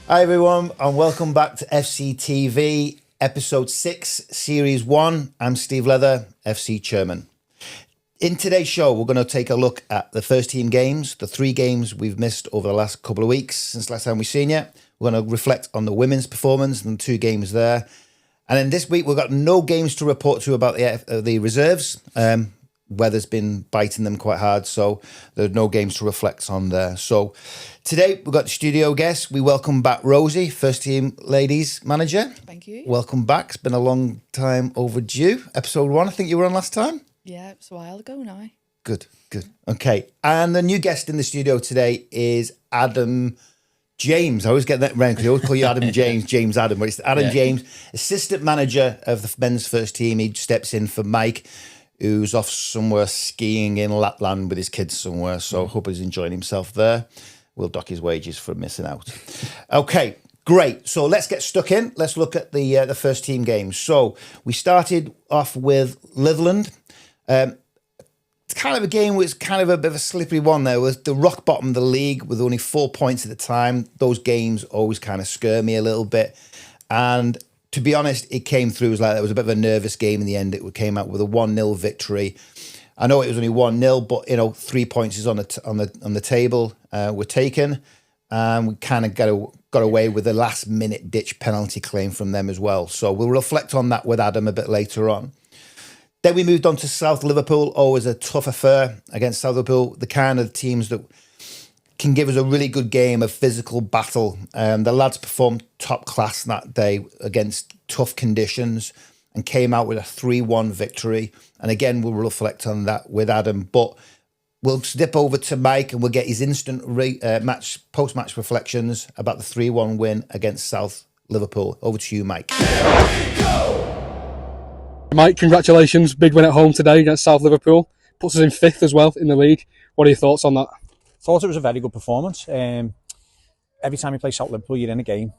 Hi everyone, and welcome back to Fctv, episode 6, series 1. I'm Steve Leather, FC chairman. In today's show, we're going to take a look at the first team games, the 3 games we've missed over the last couple of weeks since last time we've seen you. We're going to reflect on the women's performance and the 2 games there. And then this week, we've got no games to report to about the reserves. Weather's been biting them quite hard, so there's no games to reflect on there. So today, we've got the studio guest. We welcome back Rosie, first team ladies manager. Thank you. Welcome back. It's been a long time overdue. Episode 1, I think you were on last time? Yeah, it was a while ago now. Good. Okay. And the new guest in the studio today is Adam James. I always get that wrong because I always call you Adam James, James Adam, but it's Adam James, assistant manager of the men's first team. He steps in for Mike, who's off somewhere skiing in Lapland with his kids somewhere. So I hope he's enjoying himself there. We'll dock his wages for missing out. Okay, great. So let's get stuck in. Let's look at the first team games. So we started off with Litherland. It's kind of a game where it's kind of a bit of a slippery one there. With the rock bottom of the league with only 4 points at the time, those games always kind of scare me a little bit. And to be honest, it came through as like it was a bit of a nervous game in the end. It came out with a 1-0 victory. I know it was only 1-0, but 3 points is on the table. Were taken, and we kind of got away with a last minute ditch penalty claim from them as well. So we'll reflect on that with Adam a bit later on. Then we moved on to South Liverpool. Always a tough affair against South Liverpool, the kind of teams that can give us a really good game of physical battle. The lads performed top class that day against tough conditions and came out with a 3-1 victory. And again, we'll reflect on that with Adam. But we'll dip over to Mike and we'll get his instant post-match reflections about the 3-1 win against South Liverpool. Over to you, Mike. Mike, congratulations. Big win at home today against South Liverpool. Puts us in 5th as well in the league. What are your thoughts on that? Thought it was a very good performance. Every time you play South Liverpool, you're in a game.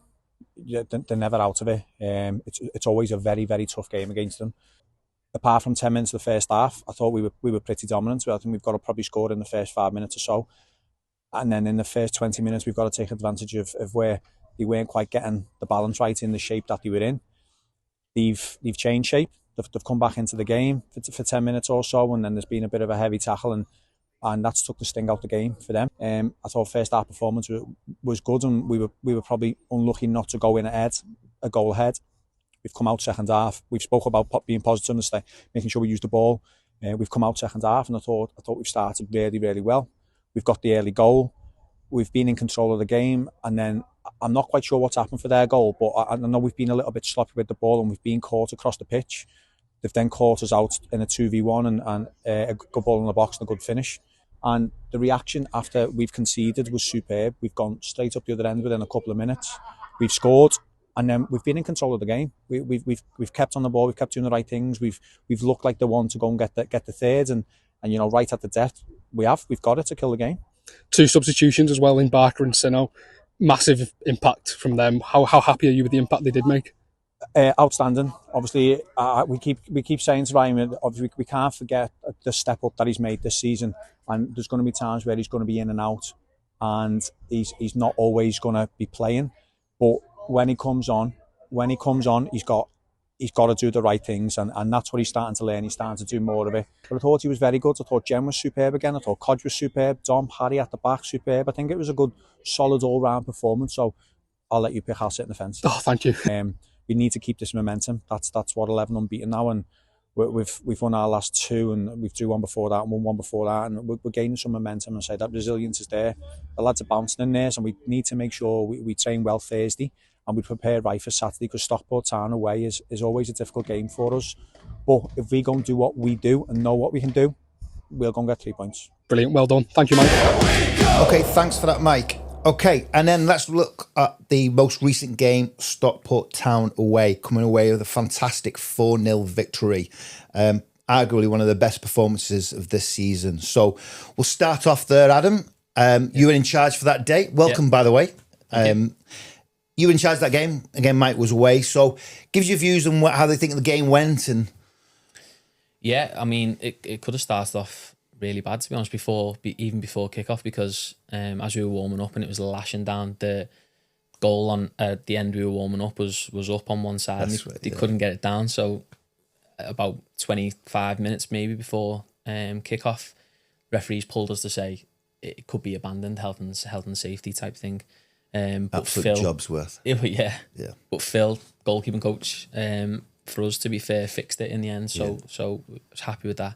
They're never out of it. It's always a very, very tough game against them. Apart from 10 minutes of the first half, I thought we were pretty dominant. I think we've got to probably score in the first 5 minutes or so. And then in the first 20 minutes, we've got to take advantage of where they weren't quite getting the balance right in the shape that they were in. They've changed shape. They've come back into the game for 10 minutes or so, and then there's been a bit of a heavy tackle, and that's took the sting out the game for them. I thought first half performance was good, and we were probably unlucky not to go in a goal ahead. We've come out second half. We've spoke about being positive and making sure we use the ball. We've come out second half, and I thought we've started really, really well. We've got the early goal. We've been in control of the game, and then I'm not quite sure what's happened for their goal, but I know we've been a little bit sloppy with the ball, and we've been caught across the pitch. They've then caught us out in a 2v1 and a good ball in the box and a good finish. And the reaction after we've conceded was superb. We've gone straight up the other end within a couple of minutes. We've scored, and then we've been in control of the game. We've kept on the ball. We've kept doing the right things. We've looked like the one to go and get the third, and right at the death we've got it to kill the game. 2 substitutions as well in Barker and Sino. Massive impact from them. How happy are you with the impact they did make? Outstanding. Obviously, we keep saying to Ryan, obviously we can't forget the step up that he's made this season, and there's going to be times where he's going to be in and out, and he's not always going to be playing. But when he comes on, he's got to do the right things, and that's what he's starting to learn. He's starting to do more of it. But I thought he was very good. I thought Jen was superb again. I thought 𝐭𝐲 was superb. Dom, Harry at the back, superb. I think it was a good, solid all-round performance. So I'll let you pick. I'll sit in the fence. Oh, thank you. We need to keep this momentum. That's what 11 unbeaten now, and we've won our last 2, and we've drew one before that and won one before that, and we're gaining some momentum. And say that resilience is there. The lads are bouncing in there, so we need to make sure we train well Thursday and we prepare right for Saturday, because Stockport Town away is always a difficult game for us. But if we go and do what we do and know what we can do, we'll go and get 3 points. Brilliant, well done. Thank you, Mike. Okay, thanks for that, Mike. Okay, and then let's look at the most recent game, Stockport Town away, coming away with a fantastic 4-0 victory. Arguably one of the best performances of this season. So we'll start off there, Adam. You were in charge for that day. Welcome, by the way. You were in charge of that game. Again, Mike was away. So gives you views on how they think the game went. And yeah, I mean, it could have started off really bad, to be honest, even before kickoff, because as we were warming up and it was lashing down, the goal on at the end we were warming up was up on one side. That's And right, they yeah. couldn't get it down. So about 25 minutes maybe before kick-off, referees pulled us to say it could be abandoned, health and safety type thing. But Absolute Phil, job's worth. yeah. Yeah. But Phil, goalkeeping coach, for us to be fair, fixed it in the end. So I was happy with that.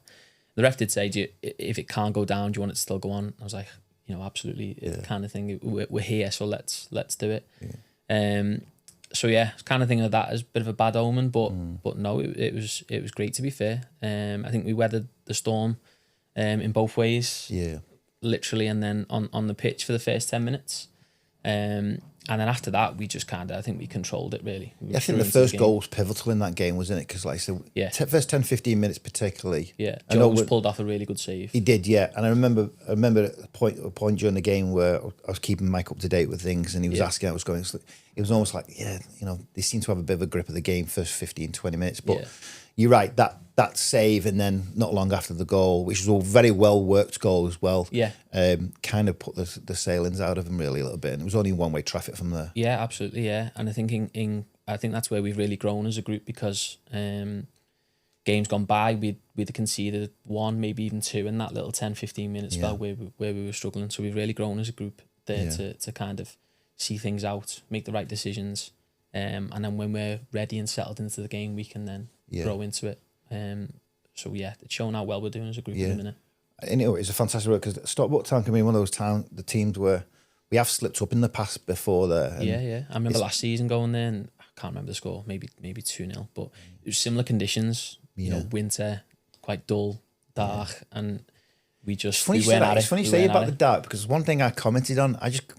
The ref did say, if it can't go down, do you want it to still go on? I was like, absolutely, kind of thing. We're here, so let's do it. Yeah. So yeah, kind of thinking of that as a bit of a bad omen, but no, it was great to be fair. I think we weathered the storm in both ways. Yeah. Literally, and then on the pitch for the first 10 minutes. And then after that, we just I think we controlled it really. I think the first goal was pivotal in that game, wasn't it? Because like I said, first 10, 15 minutes particularly. Yeah, Jones pulled off a really good save. He did, yeah. And I remember at a point during the game where I was keeping Mike up to date with things, and he was asking how it was going. It was almost like, they seem to have a bit of a grip of the game first 15, 20 minutes. But you're right, that save, and then not long after the goal, which was a very well worked goal as well. Yeah, kind of put the _𝐶_𝐬𝐽 out of him really a little bit, and it was only one way traffic from there. Yeah, absolutely. Yeah, and I think I think that's where we've really grown as a group, because games gone by we'd conceded one, maybe even two in that little 10-15 minute spell where we were struggling. So we've really grown as a group there to kind of see things out, make the right decisions, and then when we're ready and settled into the game, we can then grow into it. So yeah, it's shown how well we're doing as a group in a minute. And it's a fantastic work, because Stockport Town can be one of those the teams where we have slipped up in the past before there. Yeah. I remember last season going there, and I can't remember the score, maybe 2-0, but it was similar conditions. Winter, quite dull, dark, and we went at it. It's funny you say about the dark, because one thing I commented on, I just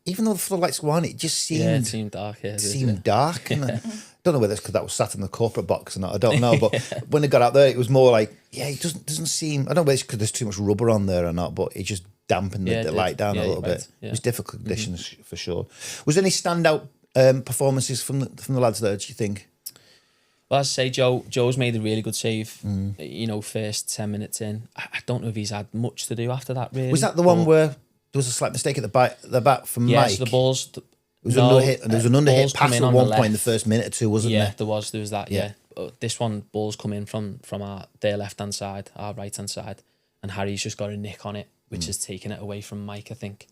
even though the floodlights were on, it just seemed dark. Yeah, it seemed dark. And I don't know whether it's because that was sat in the corporate box or not. I don't know, but when they got out there, it was more like, it doesn't seem. I don't know whether it's because there's too much rubber on there or not, but it just dampened the light down a little bit. It was difficult conditions for sure. Was there any standout performances from the lads there, do you think? Well, as I say, Joe's made a really good save. First 10 minutes in. I don't know if he's had much to do after that. Really, was that the one where there was a slight mistake at the back from Mike? Yes, the balls. It was an underhit, and there was an underhit pass at one point in the first minute or two, wasn't there? Yeah, there was that. Yeah, this one, balls come in from their left hand side, our right hand side, and Harry's just got a nick on it, which has taken it away from Mike, I think,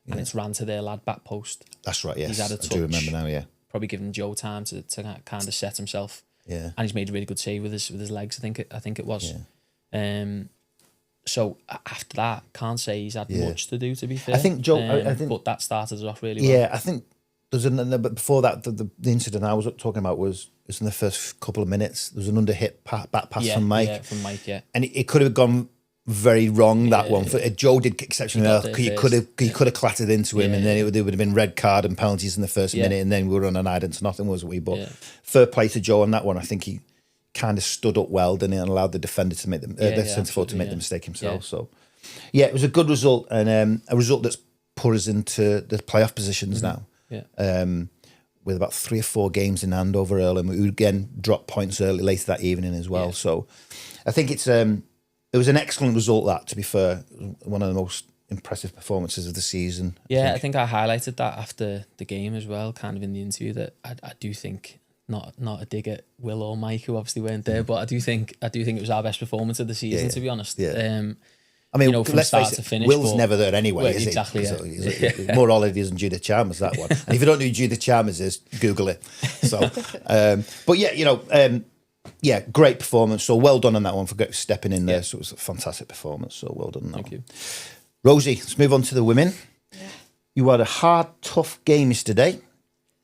and it's ran to their lad back post. That's right. Yes, he's had a touch. I do remember now. Yeah, probably giving Joe time to kind of set himself. Yeah, and he's made a really good save with his legs. I think it was. Yeah. So after that, can't say he's had much to do, to be fair. I think Joe. I think, but that started us off really well. Yeah, I think there's but before that, the incident I was talking about was in the first couple of minutes. There was an underhit back pass from Mike. Yeah, from Mike. Yeah, and it could have gone very wrong that one. Joe did exceptionally well. He could have clattered into him, and then there would have been red card and penalties in the first minute, and then we were on an ident to nothing, wasn't we? But fair play to Joe on that one. I think he kind of stood up well, didn't he, and allowed the defender to make the centre forward to make the mistake himself. So, it was a good result, and a result that's put us into the playoff positions now. Yeah. With about 3 or 4 games in hand over Earl, and we again dropped points later that evening as well. Yeah. So, I think it was an excellent result. That, to be fair, one of the most impressive performances of the season. I think I highlighted that after the game as well, kind of in the interview, that I do think. Not a dig at Will or Mike, who obviously weren't there, but I do think it was our best performance of the season, to be honest. Yeah. I mean, from start to finish. Will's never there anyway, is exactly, he? Exactly. More holidays than Judith Chalmers, that one. And if you don't know who Judith Chalmers is, Google it. So, but great performance. So well done on that one for stepping in there. Yeah. So it was a fantastic performance. So well done on that. Thank you, Rosie. Let's move on to the women. Yeah. You had a hard, tough game yesterday.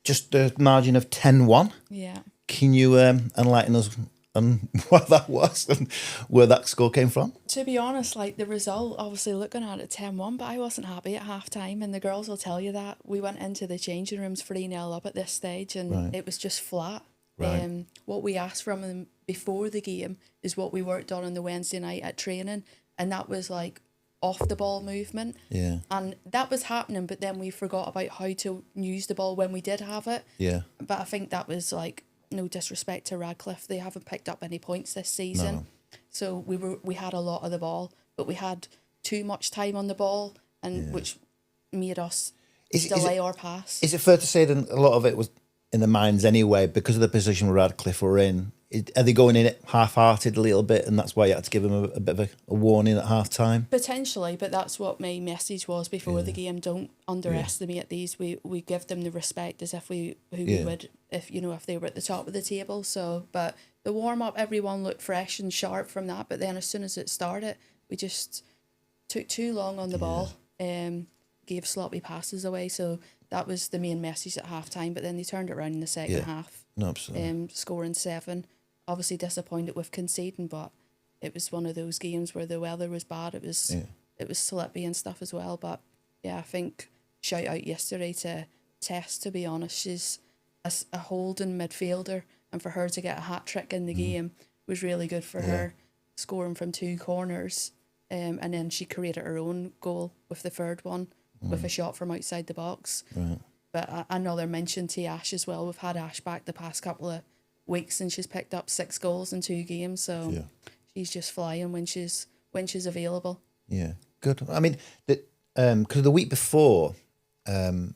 Just a margin of 10-1. Yeah. Can you enlighten us on what that was and where that score came from? To be honest, the result, obviously looking at it 10-1, but I wasn't happy at half time, and the girls will tell you that. We went into the changing rooms 3-0 up at this stage, and it was just flat. Right. What we asked from them before the game is what we worked on the Wednesday night at training, and that was off the ball movement. Yeah. And that was happening, but then we forgot about how to use the ball when we did have it. Yeah. But I think that was no disrespect to Radcliffe. They haven't picked up any points this season. No. So we had a lot of the ball, but we had too much time on the ball, and which made us delay or pass. Is it fair to say that a lot of it was in the minds anyway, because of the position where Radcliffe were in? Are they going in it half-hearted a little bit, and that's why you had to give them a bit of a warning at half-time? Potentially, but that's what my message was before the game. Don't underestimate these. We give them the respect as if we would if they were at the top of the table. So, but the warm-up, everyone looked fresh and sharp from that, but then as soon as it started, we just took too long on the ball, gave sloppy passes away. So that was the main message at half-time, but then they turned it around in the second half. No, absolutely. Scoring 7. Obviously disappointed with conceding, but it was one of those games where the weather was bad. It was slippy and stuff as well. But yeah, I think shout out yesterday to Tess, to be honest. She's a holding midfielder, and for her to get a hat-trick in the game was really good for her, scoring from 2 corners. And then she created her own goal with the third one with a shot from outside the box. Right. But another mention to Ash as well. We've had Ash back the past couple of weeks, and she's picked up 6 goals in 2 games. So she's just flying when she's available. Yeah, good. I mean, because the week before, correct me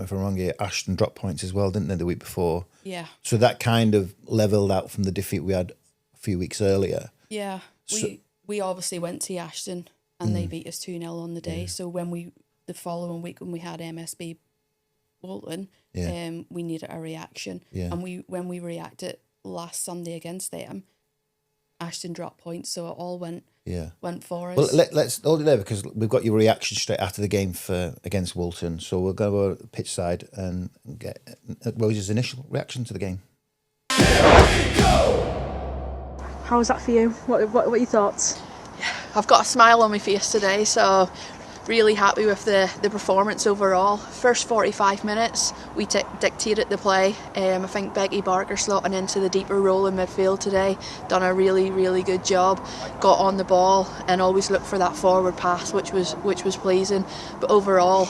if I'm wrong here, Ashton dropped points as well, didn't they, the week before? Yeah. So that kind of levelled out from the defeat we had a few weeks earlier. Yeah. We obviously went to Ashton, and they beat us 2-0 on the day. Yeah. So the following week when we had MSB Bolton, we needed a reaction. Yeah. And when we reacted last Sunday against them, Ashton dropped points, so it all went for us. Well, let's hold it there, because we've got your reaction straight after the game against Bolton. So we'll go to the pitch side and get Rose's initial reaction to the game. How was that for you? What are your thoughts? I've got a smile on my face today, so really happy with the performance overall. First 45 minutes, we dictated the play. I think Becky Barker slotting into the deeper role in midfield today, done a really, really good job. Got on the ball and always looked for that forward pass, which was pleasing. But overall,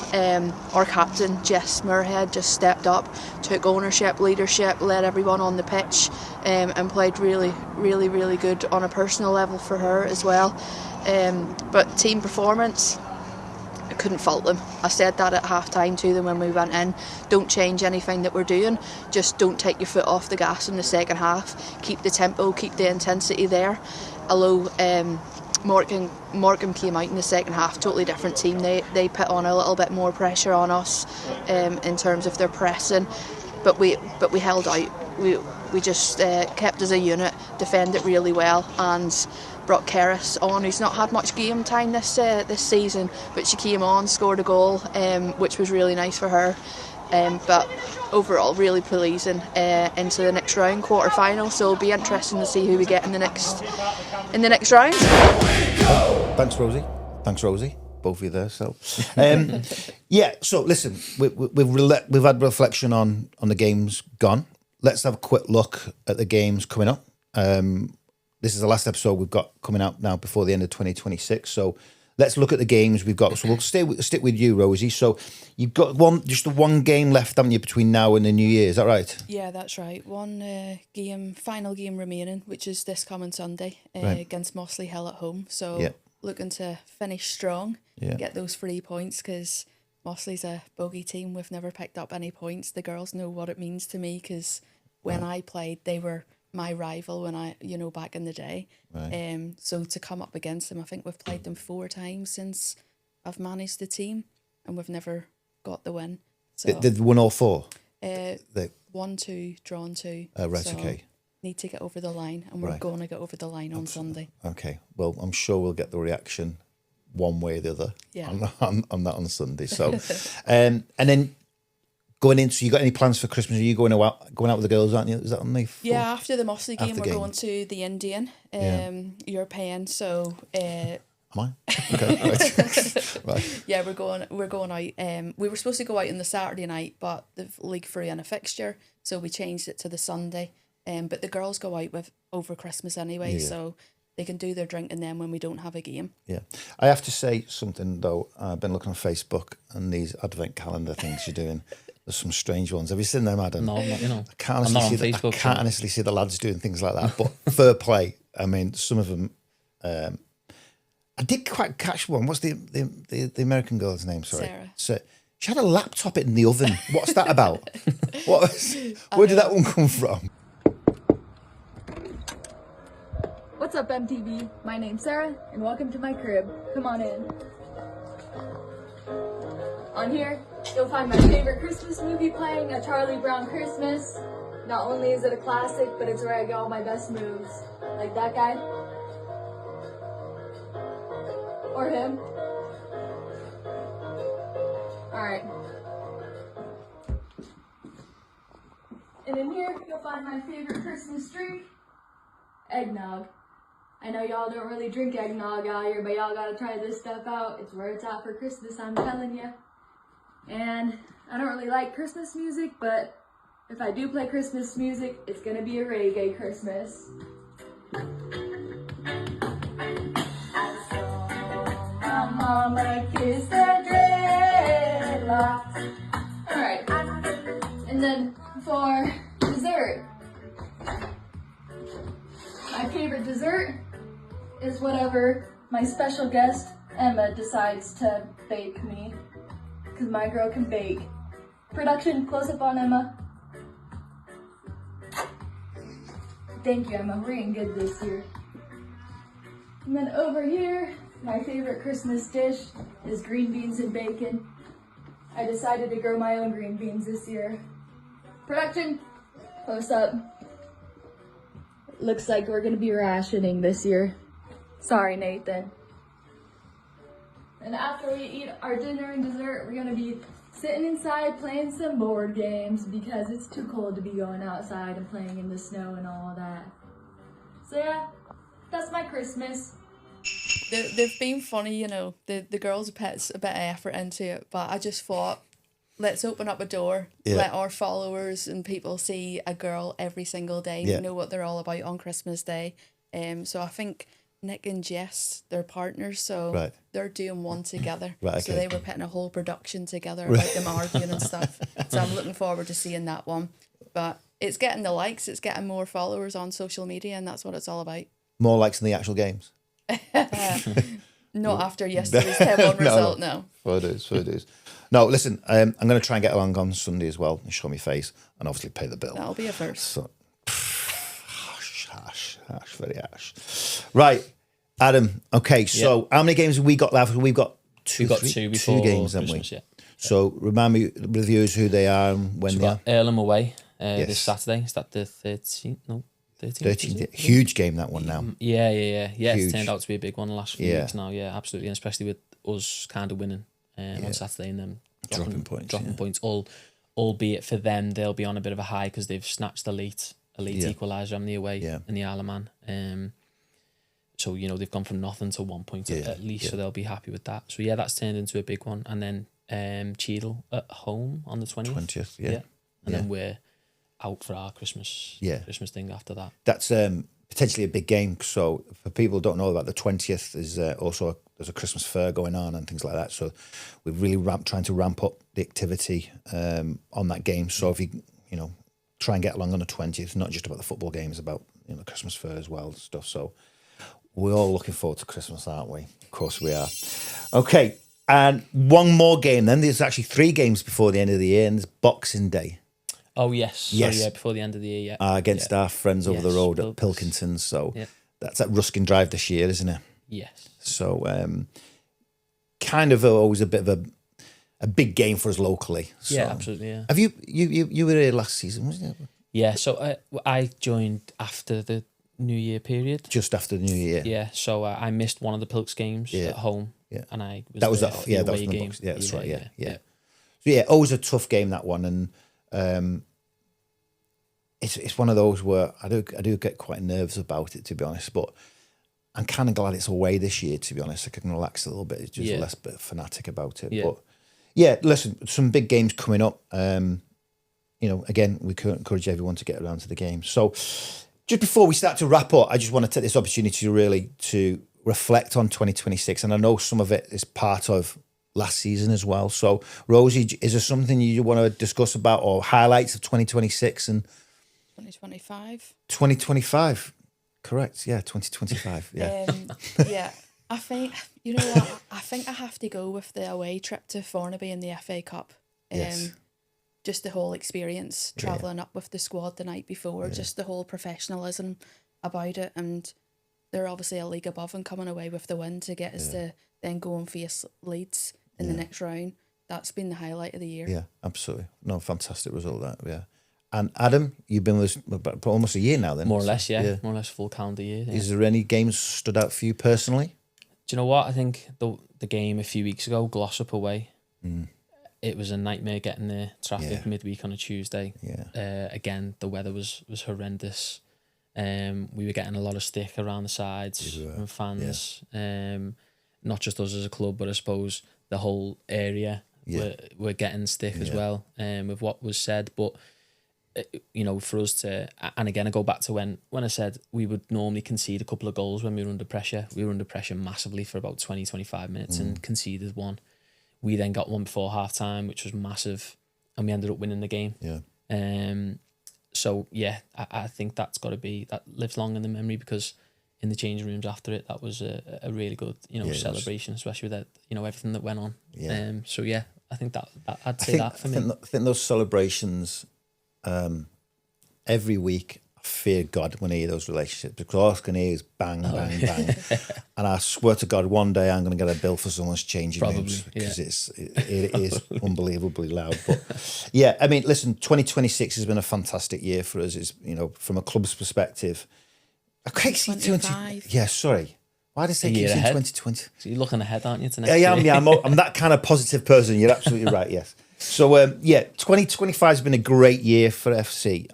our captain, Jess Muirhead, just stepped up, took ownership, leadership, led everyone on the pitch, and played really, really, really good on a personal level for her as well. But team performance, I couldn't fault them. I said that at half-time to them when we went in. Don't change anything that we're doing. Just don't take your foot off the gas in the second half. Keep the tempo, keep the intensity there. Although Morecambe came out in the second half, totally different team. They put on a little bit more pressure on us in terms of their pressing. But we held out. We just kept as a unit, defended really well, and brought Keris on, who's not had much game time this season, but she came on, scored a goal, which was really nice for her. But overall, really pleasing into the next round, quarter-final. So it'll be interesting to see who we get in the next round. Thanks, Rosie. Both of you there. So, So listen, we've had reflection on the games gone. Let's have a quick look at the games coming up. This is the last episode we've got coming out now before the end of 2026. So let's look at the games we've got. So we'll stick with you, Rosie. So you've got just one game left, haven't you, between now and the New Year? Is that right? Yeah, that's right. One final game remaining, which is this coming Sunday against Mossley Hill at home. So looking to finish strong, get those 3 points, because Mossley's a bogey team. We've never picked up any points. The girls know what it means to me, because when I played, they were my rival when back in the day. Right. So to come up against them, I think we've played them 4 times since I've managed the team, and we've never got the win. So they've won all 4? 1-2, drawn 2. Right, so okay. Need to get over the line, and we're going to get over the line on Sunday. Okay, well, I'm sure we'll get the reaction one way or the other on that on Sunday. So, and then going into, you got any plans for Christmas? Are you going out with the girls, aren't you? Is that on the 4th? Yeah, after the Mossley game, we're going to the Indian. You're paying, so. Am I? Okay, right. Yeah, we're going out. We were supposed to go out on the Saturday night, but the league threw in a fixture, so we changed it to the Sunday. But the girls go out over Christmas anyway, so they can do their drinking then when we don't have a game. Yeah. I have to say something, though. I've been looking on Facebook and these advent calendar things you're doing. There's some strange ones. Have you seen them, Adam? No, not, I can't honestly see the lads doing things like that. But fair play. I mean, some of them. I did quite catch one. What's the American girl's name? Sorry, Sarah. She had a laptop in the oven. What's that about? Where did that one come from? What's up, MTV? My name's Sarah, and welcome to my crib. Come on in. On here, you'll find my favorite Christmas movie playing, A Charlie Brown Christmas. Not only is it a classic, but it's where I get all my best moves. Like that guy. Or him. Alright. And in here, you'll find my favorite Christmas drink, eggnog. I know y'all don't really drink eggnog out here, but y'all gotta try this stuff out. It's where it's at for Christmas, I'm telling you. And I don't really like Christmas music, but if I do play Christmas music, it's gonna be a reggae Christmas. I saw my mama kiss the dreadlocks. Alright, and then for dessert, my favorite dessert is whatever my special guest, Emma, decides to bake me. Because my girl can bake. Production, close up on Emma. Thank you, Emma. We're eating good this year. And then over here, my favorite Christmas dish is green beans and bacon. I decided to grow my own green beans this year. Production, close up. Looks like we're gonna be rationing this year. Sorry, Nathan. And after we eat our dinner and dessert, we're gonna be sitting inside playing some board games because it's too cold to be going outside and playing in the snow and all of that. So yeah, that's my Christmas. They've been funny, you know. The girls have put a bit of effort into it, but I just thought, let's open up a door, let our followers and people see a girl every single day, know what they're all about on Christmas Day. So I think Nick and Jess, they're partners, so they're doing one together. So they were putting a whole production together about them arguing and stuff. So I'm looking forward to seeing that one. But it's getting the likes, it's getting more followers on social media, and that's what it's all about. More likes than the actual games? Not after yesterday's 10-1 result, no. For it is. No, listen, I'm going to try and get along on Sunday as well and show my face and obviously pay the bill. That'll be a first. So, harsh, very harsh. Right, Adam, okay, so how many games have we got left? We've got two games, haven't we? Yeah. So remind me, the viewers, who they are and when they are. 𝐅𝐿 away this Saturday. Is that the 13th? No, 13th. Huge game, that one now. Yeah. It's Huge. turned out to be a big one the last few weeks now. Yeah, absolutely. And especially with us kind of winning on Saturday and then dropping points. Albeit for them, they'll be on a bit of a high because they've snatched the elite equaliser on the away in the Isle of Man. So, you know, they've gone from nothing to 1 point at least, so they'll be happy with that. So, yeah, that's turned into a big one. And then 𝐉𝐨 at home on the 20th. 20th, And then we're out for our Christmas thing after that. That's potentially a big game. So for people who don't know about the 20th, is also there's a Christmas fair going on and things like that. So we're really trying to ramp up the activity on that game. So if you try and get along on the 20th, not just about the football games, about the Christmas fair as well and stuff. So we're all looking forward to Christmas, aren't we? Of course we are. Okay, and one more game then. There's actually 3 games before the end of the year, and there's Boxing Day. Oh, yes. So, before the end of the year, against our friends over the road at Pilkington's. So that's at Ruskin Drive this year, isn't it? Yes. So kind of always a bit of a big game for us locally. So, yeah, absolutely, yeah. Have you were here last season, wasn't it? Yeah, so I joined after the New Year period. Just after the New Year. Yeah, so I missed one of the Pilks games at home. Yeah. And I was that was there that. for Yeah, the that was away the game. box. Yeah, that's right. Yeah. So yeah, always a tough game, that one, and it's one of those where I do get quite nervous about it, to be honest. But I'm kind of glad it's away this year, to be honest. I can relax a little bit, just less bit fanatic about it. Yeah. But yeah, listen, some big games coming up. Again, we could encourage everyone to get around to the game. So just before we start to wrap up, I just want to take this opportunity to reflect on 2026. And I know some of it is part of last season as well. So, Rosie, is there something you want to discuss about or highlights of 2026 and 2025? 2025, correct? Yeah, 2025. Yeah. I think, you know what, I think I have to go with the away trip to Thornaby in the FA Cup. Yes. Just the whole experience, travelling up with the squad the night before, just the whole professionalism about it. And they're obviously a league above and coming away with the win to get us to then go and face Leeds in the next round. That's been the highlight of the year. Yeah, absolutely. No, fantastic result that, yeah. And Adam, you've been with us for almost a year now then? More or less, yeah. More or less full calendar year. Yeah. Is there any games stood out for you personally? Do you know what? I think the game a few weeks ago, Glossop away, it was a nightmare getting there. Traffic midweek on a Tuesday. Yeah. Again, the weather was horrendous. We were getting a lot of stick around the sides from fans. Not just us as a club, but I suppose the whole area were getting stick as well with what was said. But you know, for us to, and again, I go back to when I said we would normally concede a couple of goals when we were under pressure. We were under pressure massively for about 20, 25 minutes and conceded one. We then got one before half time, which was massive, and we ended up winning the game. Yeah. So yeah, I think that lives long in the memory, because in the changing rooms after it, that was a really good, you know, celebration, especially with that, you know, everything that went on. Yeah. So yeah, I think that I'd say that for me. I think those celebrations, every week, I fear God when I hear those relationships, because all I can hear is bang, bang, bang. And I swear to God, one day I'm going to get a bill for someone's changing rooms, because it is unbelievably loud. But yeah, I mean, listen, 2026 has been a fantastic year for us. It's, you know, from a club's perspective. I can't see 25. Yeah, sorry. Why did I say keep saying 2020? So you're looking ahead, aren't you? To next I year? am. I'm that kind of positive person. You're absolutely right. Yes. So 2025 has been a great year for FC.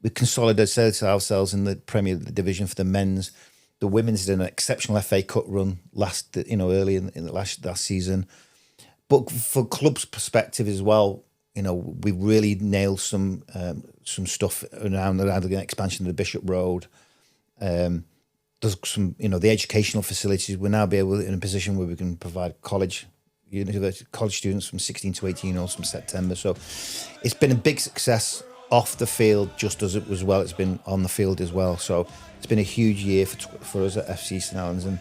We consolidated ourselves in the Premier Division for the men's. The women's did an exceptional FA Cup run early in the last season. But for club's perspective as well, you know, we really nailed some stuff around the expansion of the Bishop Road. There's some, you know, the educational facilities. We'll now be in a position where we can provide college students from 16 to 18 years from September. So it's been a big success off the field, just as it's been on the field as well. So it's been a huge year for us at FC St Helens, and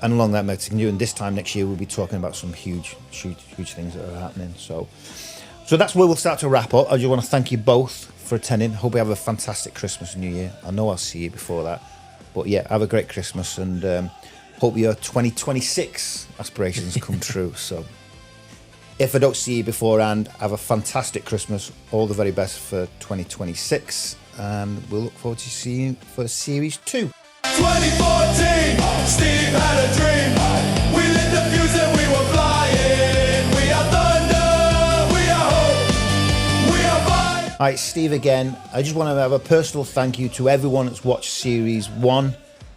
along that continue. And this time next year we'll be talking about some huge things that are happening. So that's where we'll start to wrap up. I just want to thank you both for attending. Hope you have a fantastic Christmas and New Year. I know I'll see you before that, but yeah, have a great Christmas, and hope your 2026 aspirations come true. So if I don't see you beforehand, have a fantastic Christmas. All the very best for 2026. And we'll look forward to seeing you for Series 2. 2014, Steve had a dream. We lit the fuse and we were flying. We are thunder, we are hope, we are fire. All right, Steve again. I just want to have a personal thank you to everyone that's watched Series 1.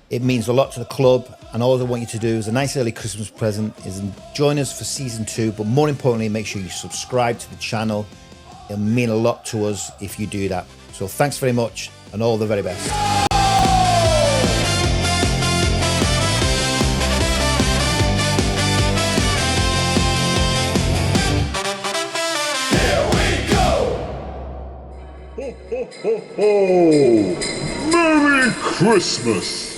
It means a lot to the club, and all I want you to do is a nice early Christmas present is join us for Season 2, but more importantly, make sure you subscribe to the channel. It'll mean a lot to us if you do that. So thanks very much, and all the very best. Merry Christmas!